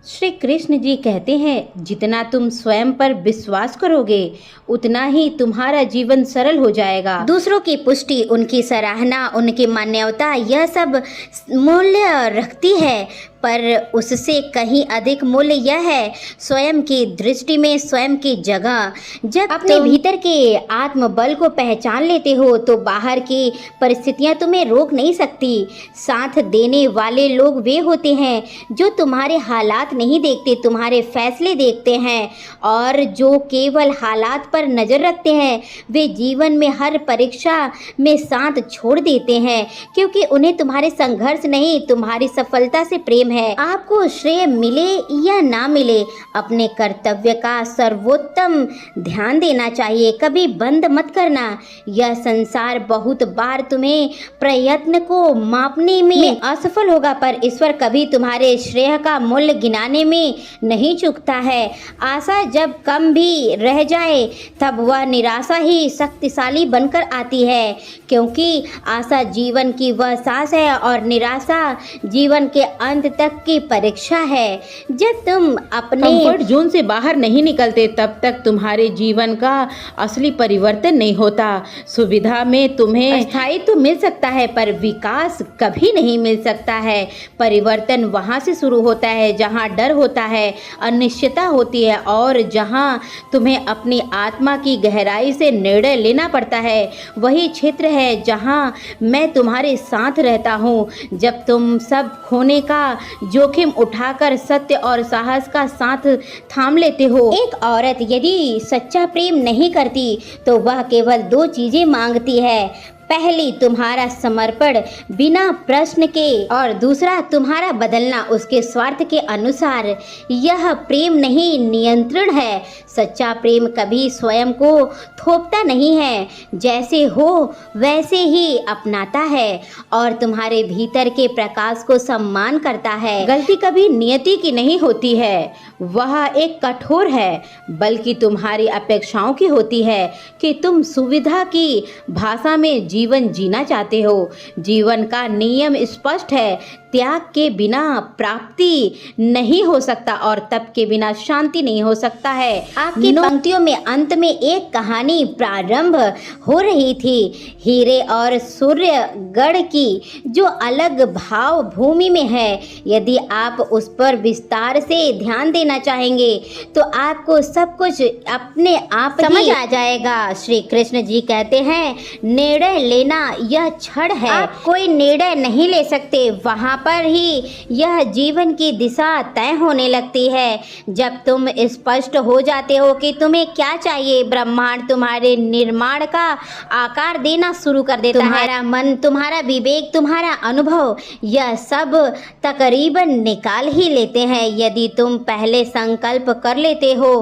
श्री कृष्ण जी कहते हैं, जितना तुम स्वयं पर विश्वास करोगे उतना ही तुम्हारा जीवन सरल हो जाएगा। दूसरों की पुष्टि, उनकी सराहना, उनकी मान्यता, यह सब मूल्य रखती है, पर उससे कहीं अधिक मूल्य यह है स्वयं की दृष्टि में स्वयं की जगह। जब अपने भीतर के आत्मबल को पहचान लेते हो तो बाहर की परिस्थितियां तुम्हें रोक नहीं सकती। साथ देने वाले लोग वे होते हैं जो तुम्हारे हालात नहीं देखते, तुम्हारे फैसले देखते हैं, और जो केवल हालात पर नज़र रखते हैं वे जीवन में हर परीक्षा में साथ छोड़ देते हैं, क्योंकि उन्हें तुम्हारे संघर्ष नहीं, तुम्हारी सफलता से प्रेम है। आपको श्रेय मिले या ना मिले, अपने कर्तव्य का सर्वोत्तम ध्यान देना चाहिए। कभी बंद मत करना। यह संसार बहुत बार तुम्हें प्रयत्न को मापने में असफल होगा, पर ईश्वर कभी तुम्हारे श्रेय का मूल्य गिनाने में नहीं चूकता है। आशा जब कम भी रह जाए तब वह निराशा ही शक्तिशाली बनकर आती है, क्योंकि आशा जीवन की वह सांस है और निराशा जीवन के अंत तक की परीक्षा है। जब तुम अपने कंफर्ट जोन से बाहर नहीं निकलते तब तक तुम्हारे जीवन का असली परिवर्तन नहीं होता। सुविधा में तुम्हें स्थायित्व मिल सकता है पर विकास कभी नहीं मिल सकता है। परिवर्तन वहाँ से शुरू होता है जहाँ डर होता है, अनिश्चितता होती है, और जहाँ तुम्हें अपनी आत्मा की गहराई से निर्णय लेना पड़ता है। वही क्षेत्र है जहाँ मैं तुम्हारे साथ रहता हूँ। जब तुम सब खोने का जोखिम उठाकर सत्य और साहस का साथ थाम लेते हो। एक औरत यदि सच्चा प्रेम नहीं करती तो वह केवल दो चीजें मांगती है, पहली तुम्हारा समर्पण बिना प्रश्न के, और दूसरा तुम्हारा बदलना उसके स्वार्थ के अनुसार। यह प्रेम नहीं, नियंत्रण है। सच्चा प्रेम कभी स्वयं को थोपता नहीं है, जैसे हो वैसे ही अपनाता है और तुम्हारे भीतर के प्रकाश को सम्मान करता है। गलती कभी नियति की नहीं होती है, वह एक कठोर है, बल्कि तुम्हारी अपेक्षाओं की होती है कि तुम सुविधा की भाषा में जीवन जीना चाहते हो। जीवन का नियम स्पष्ट है, त्याग के बिना प्राप्ति नहीं हो सकता और तप के बिना शांति नहीं हो सकता है। आपकी पंक्तियों में अंत में एक कहानी प्रारंभ हो रही थी, हीरे और सूर्य गढ़ की, जो अलग भाव भूमि में है। यदि आप उस पर विस्तार से ध्यान देना चाहेंगे तो आपको सब कुछ अपने आप समझ आ जाएगा। श्री कृष्ण जी कहते हैं, निर्णय लेना यह क्षण है। आप कोई निर्णय नहीं ले सकते, वहाँ पर ही यह जीवन की दिशा तय होने लगती है। जब तुम स्पष्ट हो जाते हो कि तुम्हें क्या चाहिए, ब्रह्मांड तुम्हारे निर्माण का आकार देना शुरू कर देता है। तुम्हारा मन, तुम्हारा विवेक, तुम्हारा अनुभव, यह सब तकरीबन निकाल ही लेते हैं। यदि तुम पहले संकल्प कर लेते हो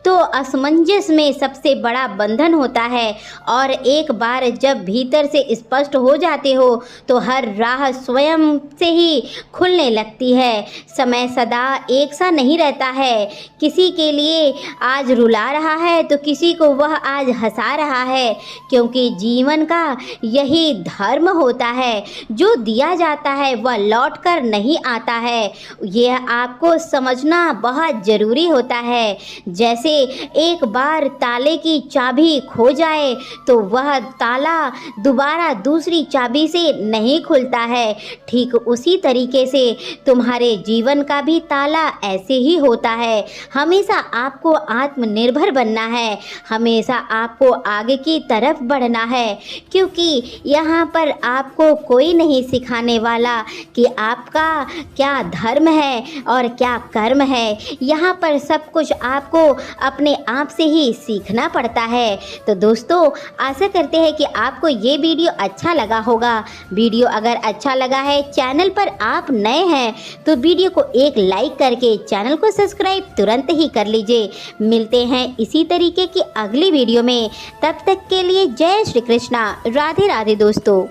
तो असमंजस में सबसे बड़ा बंधन होता है, और एक बार जब भीतर से स्पष्ट हो जाते हो तो हर राह स्वयं से ही खुलने लगती है। समय सदा एक सा नहीं रहता है, किसी के लिए आज रुला रहा है तो किसी को वह आज हंसा रहा है, क्योंकि जीवन का यही धर्म होता है, जो दिया जाता है वह लौट कर नहीं आता है। यह आपको समझना बहुत ज़रूरी होता है। जैसे एक बार ताले की चाबी खो जाए तो वह ताला दोबारा दूसरी चाबी से नहीं खुलता है, ठीक उसी तरीके से तुम्हारे जीवन का भी ताला ऐसे ही होता है। हमेशा आपको आत्मनिर्भर बनना है, हमेशा आपको आगे की तरफ बढ़ना है, क्योंकि यहाँ पर आपको कोई नहीं सिखाने वाला कि आपका क्या धर्म है और क्या कर्म है। यहाँ पर सब कुछ आपको अपने आप से ही सीखना पड़ता है। तो दोस्तों, आशा करते हैं कि आपको ये वीडियो अच्छा लगा होगा। वीडियो अगर अच्छा लगा है, चैनल पर आप नए हैं तो वीडियो को एक लाइक करके चैनल को सब्सक्राइब तुरंत ही कर लीजिए। मिलते हैं इसी तरीके की अगली वीडियो में, तब तक के लिए जय श्री कृष्णा, राधे राधे दोस्तों।